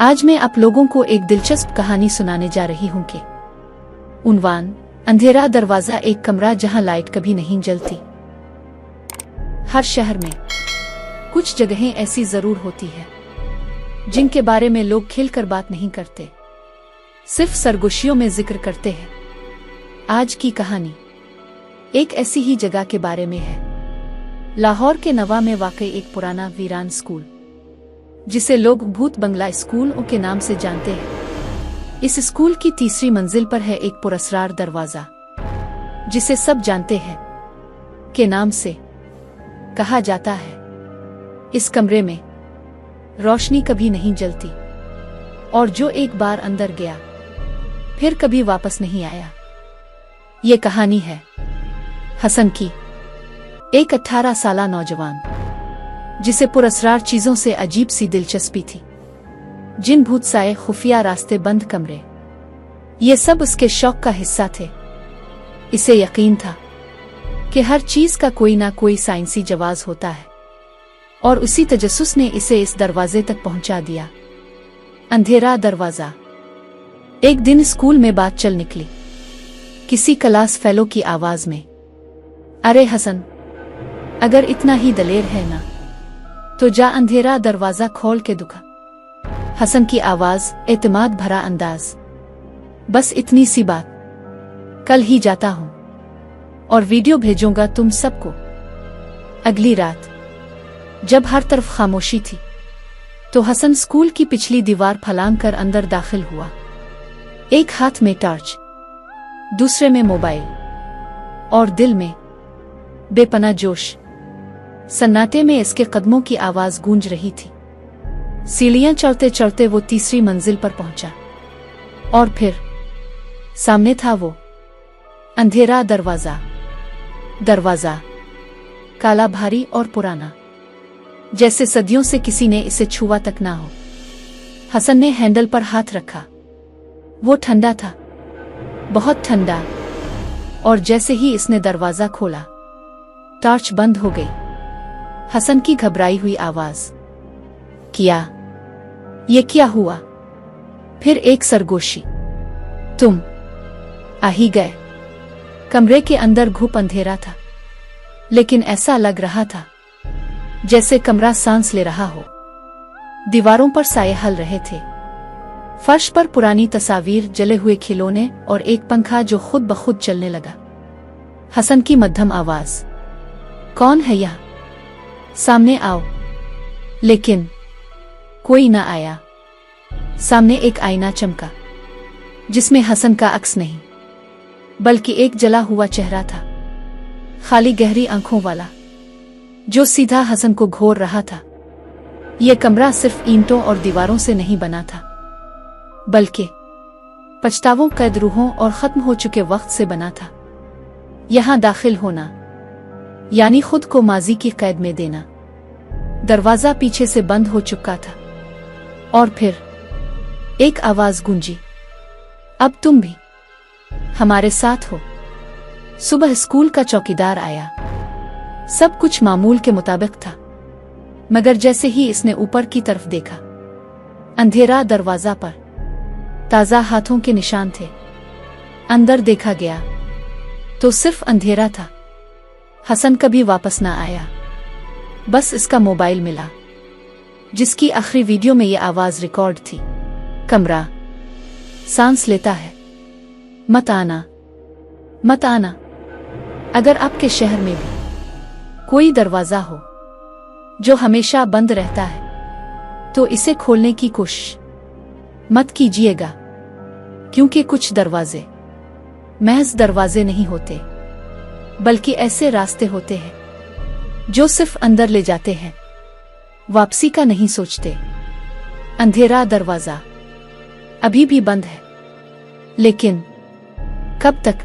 आज मैं आप लोगों को एक दिलचस्प कहानी सुनाने जा रही हूँ कि उन्वान अंधेरा दरवाजा, एक कमरा जहाँ लाइट कभी नहीं जलती। हर शहर में कुछ जगहें ऐसी जरूर होती है जिनके बारे में लोग खिलकर बात नहीं करते, सिर्फ सरगोशियों में जिक्र करते हैं। आज की कहानी एक ऐसी ही जगह के बारे में है। लाहौर के नवा में वाकई एक पुराना वीरान स्कूल, जिसे लोग भूत बंगला स्कूल के नाम से जानते हैं। इस स्कूल की तीसरी मंजिल पर है एक पुरस्कार दरवाजा, जिसे सब जानते हैं के नाम से कहा जाता है। इस कमरे में रोशनी कभी नहीं जलती और जो एक बार अंदर गया फिर कभी वापस नहीं आया। ये कहानी है हसन की, एक 18 साला नौजवान जिसे पुरस्कार चीजों से अजीब सी दिलचस्पी थी। जिन भूत साए, खुफिया रास्ते, बंद कमरे, ये सब उसके शौक का हिस्सा थे। इसे यकीन था कि हर चीज का कोई ना कोई साइंसी जवाब होता है, और उसी तजस्सुस ने इसे इस दरवाजे तक पहुंचा दिया। अंधेरा दरवाजा। एक दिन स्कूल में बात चल निकली किसी क्लास फेलो की आवाज में, अरे हसन, अगर इतना ही दलेर है ना तो जा अंधेरा दरवाजा खोल के दिखा। हसन की आवाज, एतमाद भरा अंदाज, बस इतनी सी बात, कल ही जाता हूं और वीडियो भेजूंगा तुम सबको। अगली रात जब हर तरफ खामोशी थी तो हसन स्कूल की पिछली दीवार फलांग कर अंदर दाखिल हुआ। एक हाथ में टॉर्च, दूसरे में मोबाइल, और दिल में बेपनाह जोश। सन्नाटे में इसके कदमों की आवाज गूंज रही थी। सीढ़ियां चढ़ते चढ़ते वो तीसरी मंजिल पर पहुंचा, और फिर सामने था वो अंधेरा दरवाजा। दरवाजा काला, भारी और पुराना, जैसे सदियों से किसी ने इसे छुआ तक ना हो। हसन ने हैंडल पर हाथ रखा। वो ठंडा था, बहुत ठंडा, और जैसे ही इसने दरवाजा खोला टॉर्च बंद हो गई। हसन की घबराई हुई आवाज, क्या? ये क्या हुआ? फिर एक सरगोशी, तुम आ ही गए। कमरे के अंदर घुप अंधेरा था, लेकिन ऐसा लग रहा था जैसे कमरा सांस ले रहा हो। दीवारों पर साए हल रहे थे, फर्श पर पुरानी तस्वीर, जले हुए खिलौने और एक पंखा जो खुद ब खुद चलने लगा। हसन की मध्यम आवाज, कौन है यहाँ? सामने आओ। लेकिन कोई न आया। सामने एक आईना चमका, जिसमें हसन का अक्स नहीं बल्कि एक जला हुआ चेहरा था, खाली गहरी आंखों वाला, जो सीधा हसन को घोर रहा था। यह कमरा सिर्फ ईंटों और दीवारों से नहीं बना था, बल्कि पछतावों, कैद रूहों और खत्म हो चुके वक्त से बना था। यहां दाखिल होना यानी खुद को माजी की कैद में देना। दरवाजा पीछे से बंद हो चुका था, और फिर एक आवाज गूंजी, अब तुम भी हमारे साथ हो। सुबह स्कूल का चौकीदार आया। सब कुछ मामूल के मुताबिक था, मगर जैसे ही इसने ऊपर की तरफ देखा, अंधेरा दरवाजा पर ताजा हाथों के निशान थे। अंदर देखा गया तो सिर्फ अंधेरा था। हसन कभी वापस ना आया, बस इसका मोबाइल मिला, जिसकी आखिरी वीडियो में यह आवाज रिकॉर्ड थी, कमरा सांस लेता है, मत आना, मत आना। अगर आपके शहर में भी कोई दरवाजा हो जो हमेशा बंद रहता है तो इसे खोलने की कोशिश मत कीजिएगा, क्योंकि कुछ दरवाजे महज दरवाजे नहीं होते, बल्कि ऐसे रास्ते होते हैं जो सिर्फ अंदर ले जाते हैं, वापसी का नहीं सोचते। अंधेरा दरवाजा अभी भी बंद है, लेकिन कब तक?